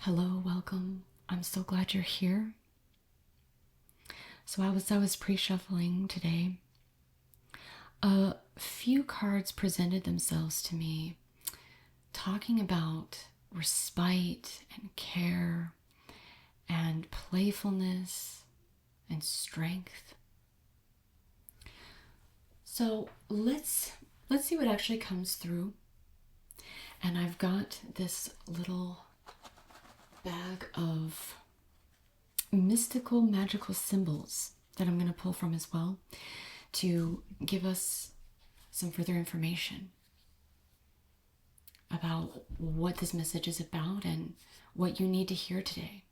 Hello, welcome. I'm so glad you're here. So I was pre-shuffling today. A few cards presented themselves to me talking about respite and care and playfulness and strength. So let's see what actually comes through. And I've got this little bag of mystical, magical symbols that I'm going to pull from as well to give us some further information about what this message is about and what you need to hear today.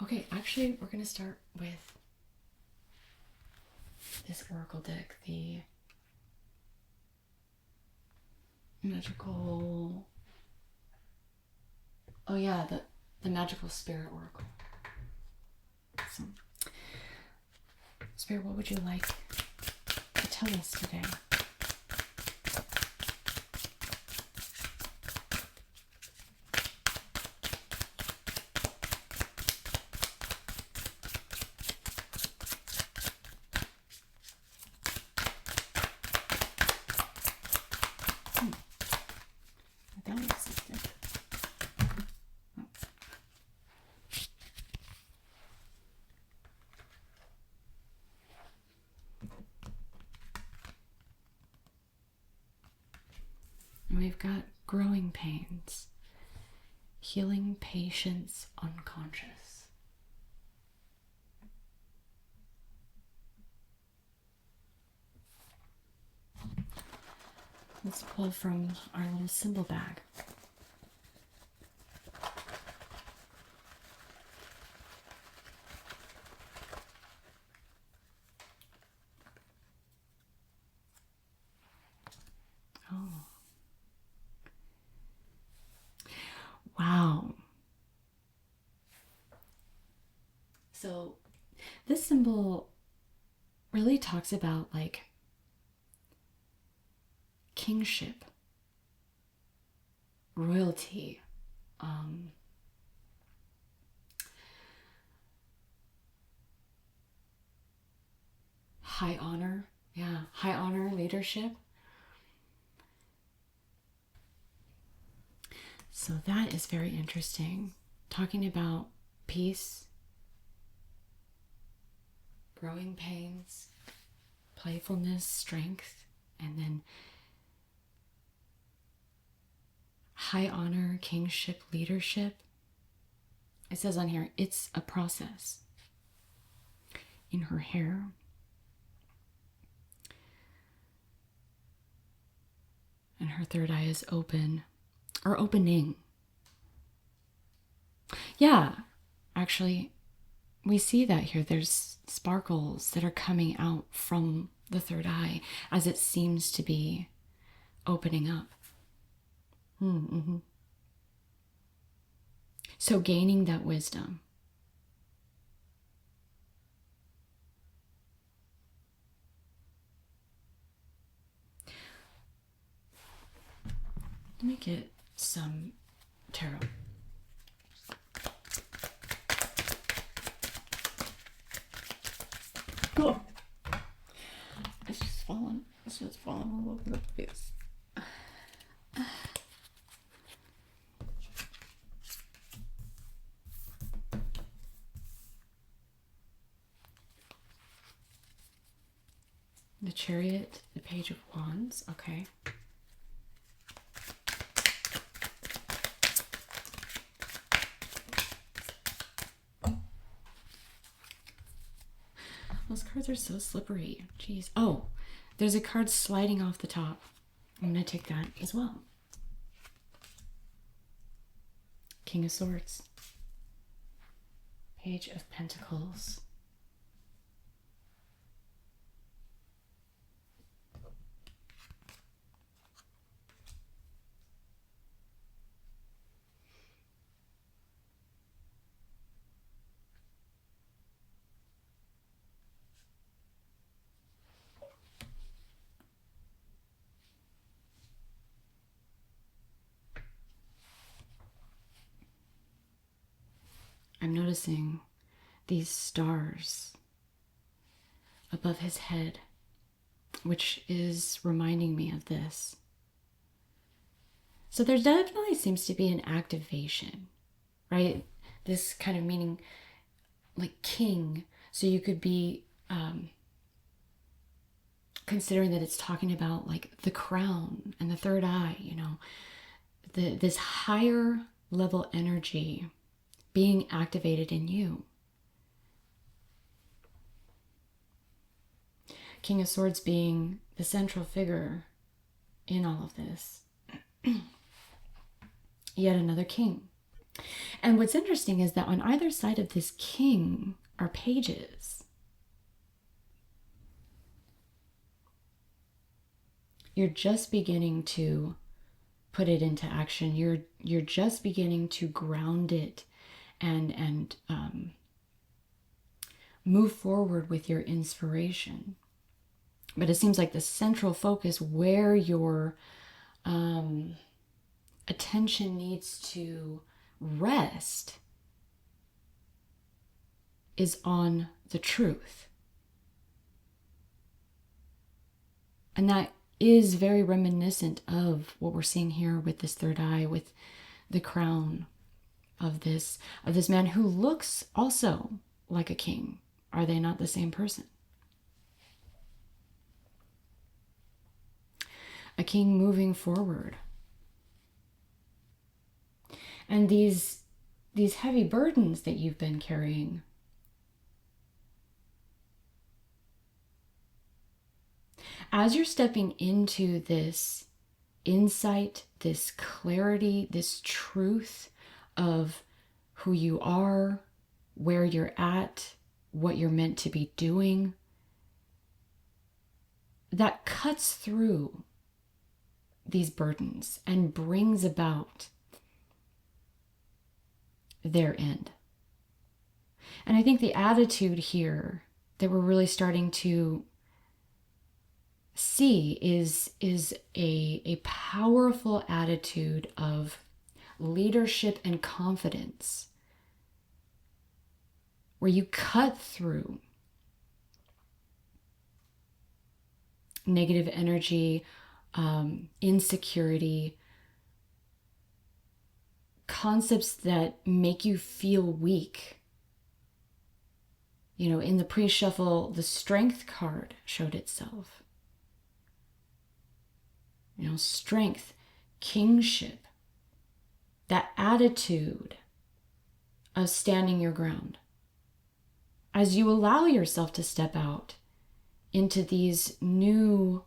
Okay, actually, we're going to start with this oracle deck, the magical... Oh yeah, the magical spirit oracle. So, Spirit, what would you like to tell us today? That makes sense. We've got growing pains, healing patience unconscious. Let's pull from our little symbol bag. Oh. Wow. So this symbol really talks about like kingship, royalty, high honor. Yeah, high honor leadership. So that is very interesting. Talking about peace, growing pains, playfulness, strength, and then high honor, kingship, leadership. It says on here, it's a process. In her hair. And her third eye is open, or opening. Yeah, actually, we see that here. There's sparkles that are coming out from the third eye as it seems to be opening up. Mm-hmm. So gaining that wisdom. Let me get some tarot. Oh. It's just falling. It's just falling all over the place. The Chariot, the Page of Wands, okay. Those cards are so slippery. Jeez. Oh, there's a card sliding off the top. I'm going to take that as well. King of Swords. Page of Pentacles. I'm noticing these stars above his head, which is reminding me of this. So there definitely seems to be an activation, right? This kind of meaning like king. So you could be considering that it's talking about like the crown and the third eye, this higher level energy being activated in you. King of Swords being the central figure in all of this. Yet another king. And what's interesting is that on either side of this king are pages. You're just beginning to put it into action. You're just beginning to ground it and move forward with your inspiration. But it seems like the central focus where your attention needs to rest is on the truth. And that is very reminiscent of what we're seeing here with this third eye, with the crown of this man who looks also like a king. Are they not the same person? A king moving forward. And these heavy burdens that you've been carrying, as you're stepping into this insight, this clarity, this truth of who you are, where you're at, what you're meant to be doing, that cuts through these burdens and brings about their end. And I think the attitude here that we're really starting to see is a powerful attitude of leadership and confidence, where you cut through negative energy, insecurity, concepts that make you feel weak. In the pre-shuffle, the strength card showed itself. Strength, kingship, that attitude of standing your ground. As you allow yourself to step out into these new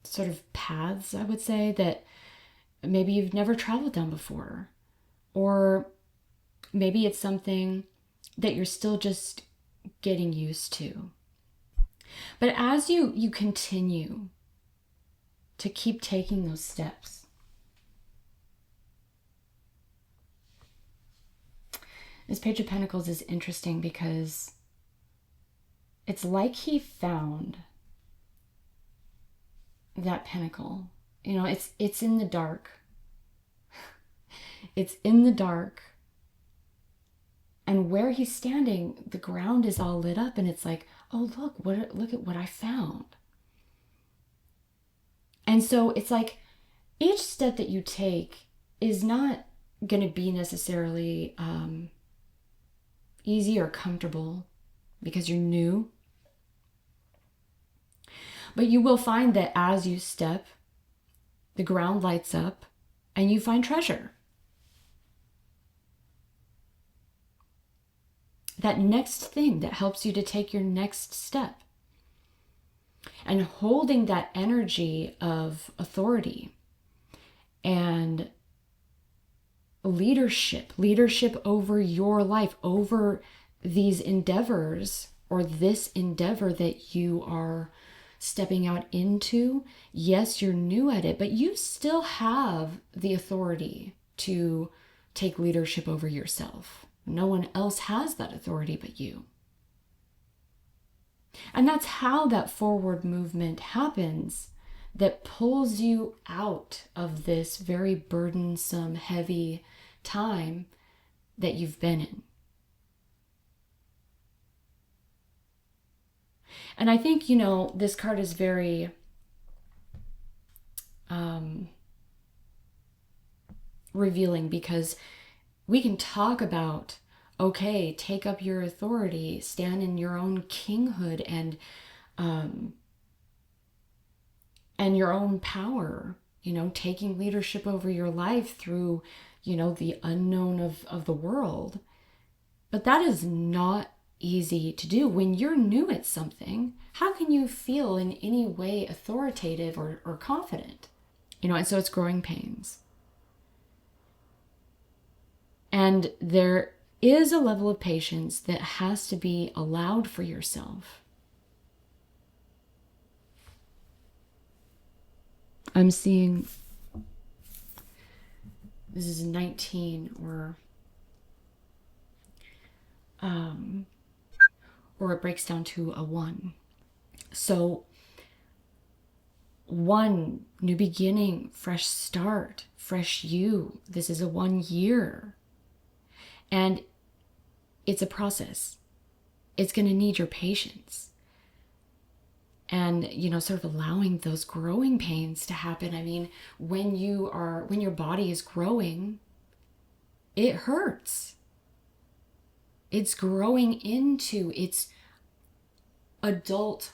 sort of paths, I would say, that maybe you've never traveled down before, or maybe it's something that you're still just getting used to. But as you continue to keep taking those steps, this Page of Pentacles is interesting because it's like he found that pinnacle. It's in the dark. It's in the dark. And where he's standing, the ground is all lit up, and it's like, oh, look at what I found. And so it's like each step that you take is not going to be necessarily easy or comfortable because you're new. But you will find that as you step, the ground lights up and you find treasure. That next thing that helps you to take your next step. And holding that energy of authority and leadership over your life, over these endeavors or this endeavor that you are stepping out into. Yes, you're new at it, but you still have the authority to take leadership over yourself. No one else has that authority but you. And that's how that forward movement happens, that pulls you out of this very burdensome, heavy time that you've been in. And I think, this card is very revealing, because we can talk about, okay, take up your authority, stand in your own kinghood and your own power, taking leadership over your life through, the unknown of the world. But that is not easy to do. When you're new at something, how can you feel in any way authoritative or confident? And so it's growing pains. And there is a level of patience that has to be allowed for yourself. I'm seeing this is 19 or it breaks down to a 1. So 1, new beginning, fresh start, fresh you. This is a 1 year. And it's a process. It's going to need your patience. And, sort of allowing those growing pains to happen. I mean, when your body is growing, it hurts. It's growing into its adult,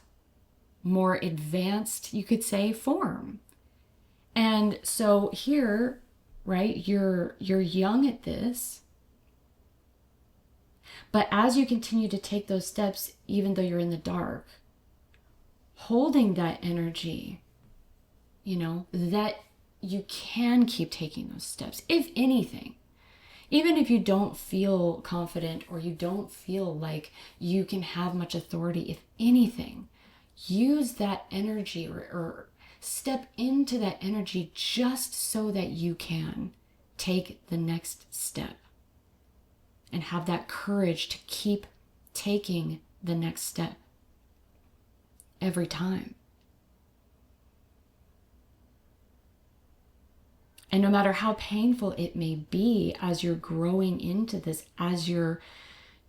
more advanced, you could say, form. And so here, right, you're young at this. But as you continue to take those steps, even though you're in the dark, holding that energy, that you can keep taking those steps, if anything. Even if you don't feel confident or you don't feel like you can have much authority, if anything, use that energy or step into that energy just so that you can take the next step and have that courage to keep taking the next step every time. And no matter how painful it may be as you're growing into this, as you're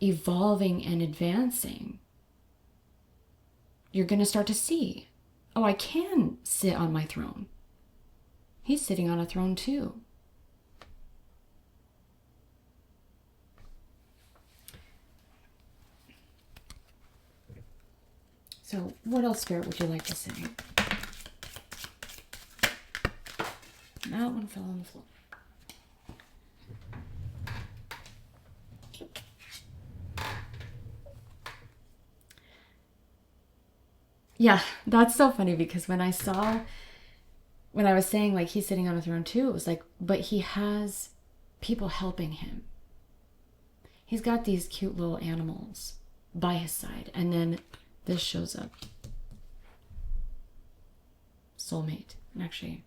evolving and advancing, you're going to start to see, oh, I can sit on my throne. He's sitting on a throne too. So what else, Spirit, would you like to say? That one fell on the floor. Yeah, that's so funny, because when I was saying like he's sitting on a throne too, it was like, but he has people helping him. He's got these cute little animals by his side. And then this shows up. Soulmate. And actually,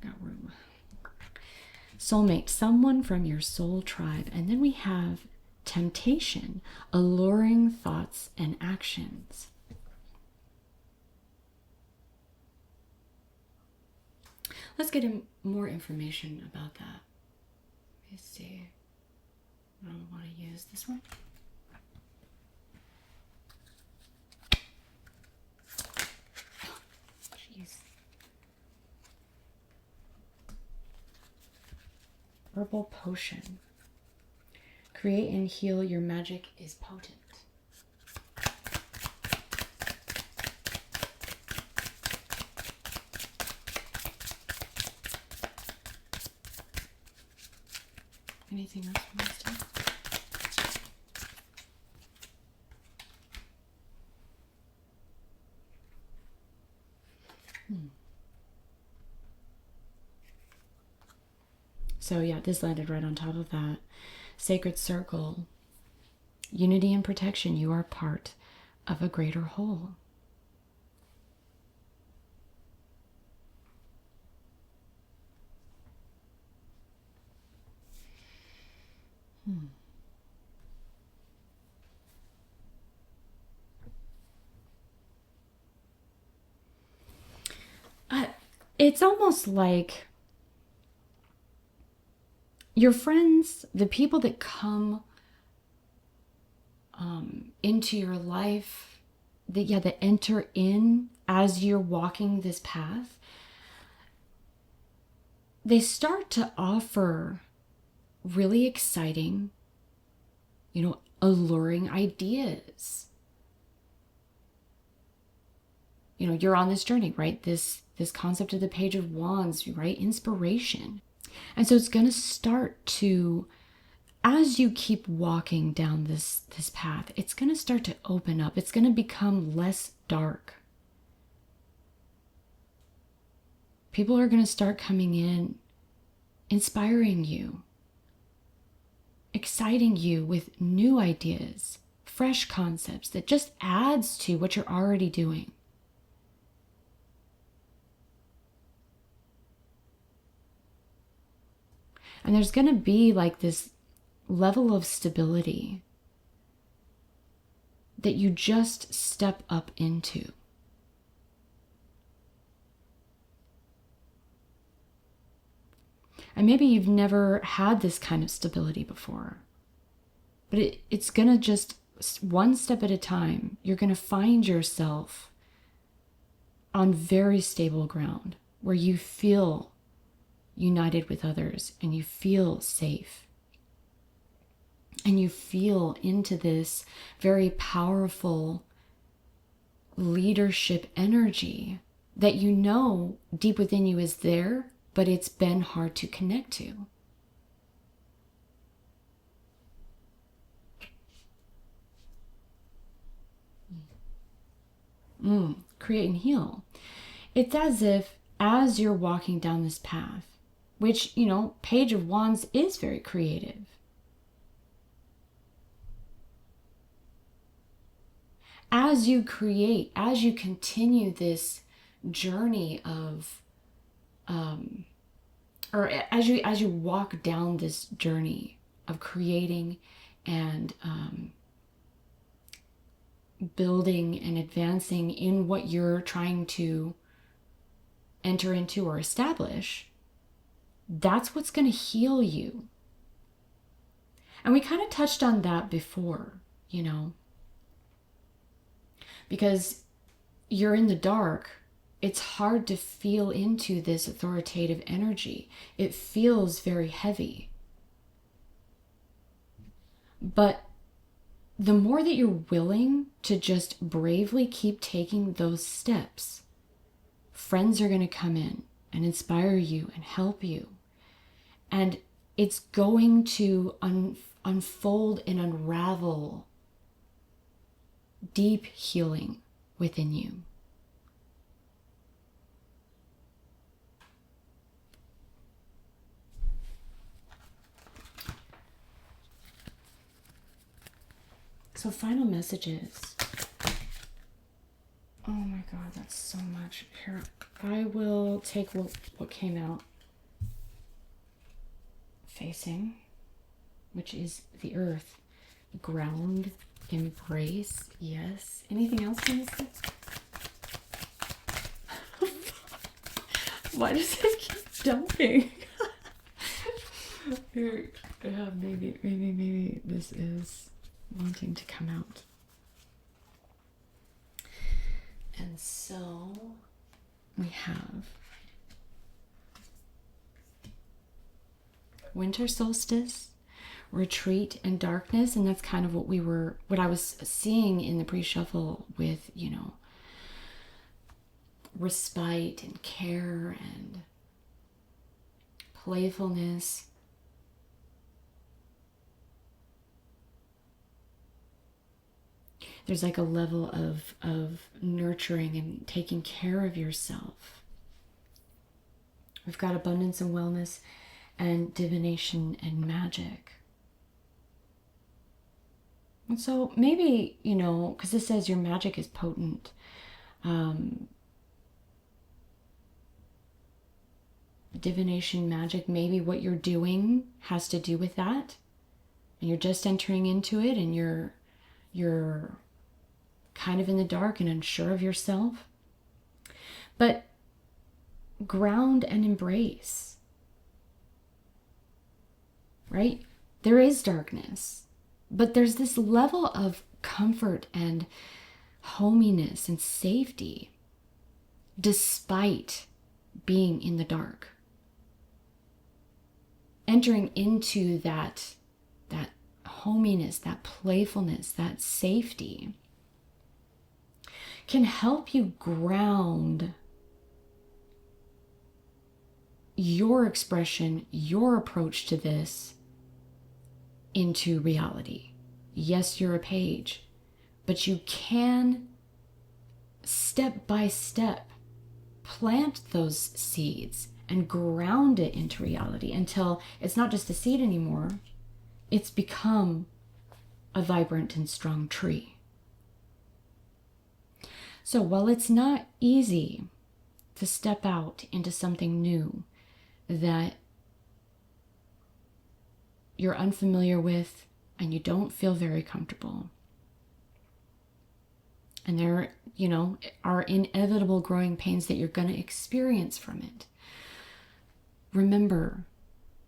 got room. Soulmate, someone from your soul tribe. And then we have temptation, alluring thoughts and actions. Let's get more information about that. Let me see. I don't want to use this one. Jeez. Herbal potion. Create and heal. Your magic is potent. Anything else from this time? So yeah, this landed right on top of that. Sacred circle. Unity and protection. You are part of a greater whole. It's almost like your friends, the people that come into your life, that enter in as you're walking this path, they start to offer really exciting, alluring ideas. You're on this journey, right? This concept of the Page of Wands, right? Inspiration. And so it's going to start to, as you keep walking down this path, it's going to start to open up. It's going to become less dark. People are going to start coming in, inspiring you, exciting you with new ideas, fresh concepts that just adds to what you're already doing. And there's going to be like this level of stability that you just step up into. And maybe you've never had this kind of stability before, but it's going to just, one step at a time, you're going to find yourself on very stable ground where you feel united with others and you feel safe. And you feel into this very powerful leadership energy that deep within you is there, but it's been hard to connect to. Create and heal. It's as if, as you're walking down this path, which, Page of Wands is very creative. As you create, as you continue this journey of, or as you walk down this journey of creating and building and advancing in what you're trying to enter into or establish, that's what's going to heal you. And we kind of touched on that before, because you're in the dark, it's hard to feel into this authoritative energy. It feels very heavy. But the more that you're willing to just bravely keep taking those steps, friends are going to come in and inspire you and help you. And it's going to unfold and unravel deep healing within you. So final messages. Oh my God, that's so much. Here, I will take what came out facing, which is the earth, ground, embrace. Yes. Anything else in this? Why does it keep jumping? Here, maybe this is wanting to come out. And so we have winter solstice, retreat and darkness, and that's kind of what I was seeing in the pre-shuffle with, respite and care and playfulness. There's like a level of nurturing and taking care of yourself. We've got abundance and wellness and divination and magic. And so maybe, because this says your magic is potent. Divination, magic, maybe what you're doing has to do with that. And you're just entering into it and you're kind of in the dark and unsure of yourself. But ground and embrace, right? There is darkness, but there's this level of comfort and hominess and safety despite being in the dark. Entering into that hominess, that playfulness, that safety can help you ground your expression, your approach to this into reality. Yes, you're a page, but you can step by step plant those seeds and ground it into reality until it's not just a seed anymore. It's become a vibrant and strong tree. So while it's not easy to step out into something new that you're unfamiliar with and you don't feel very comfortable, and there, are inevitable growing pains that you're going to experience from it, remember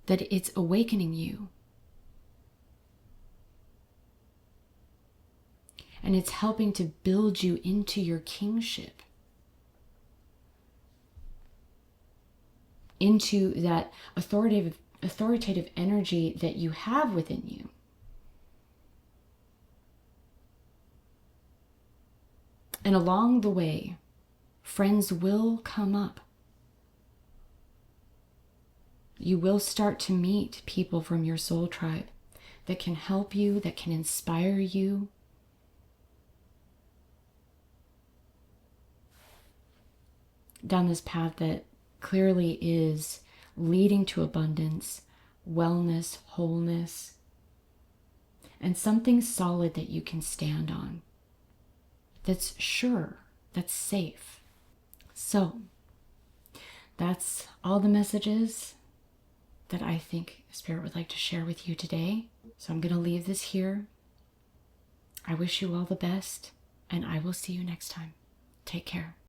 that it's awakening you. And it's helping to build you into your kingship, into that authoritative energy that you have within you. And along the way, friends will come up. You will start to meet people from your soul tribe that can help you, that can inspire you. Down this path that clearly is leading to abundance, wellness, wholeness, and something solid that you can stand on. That's sure, that's safe. So, that's all the messages that I think Spirit would like to share with you today. So I'm going to leave this here. I wish you all the best, and I will see you next time. Take care.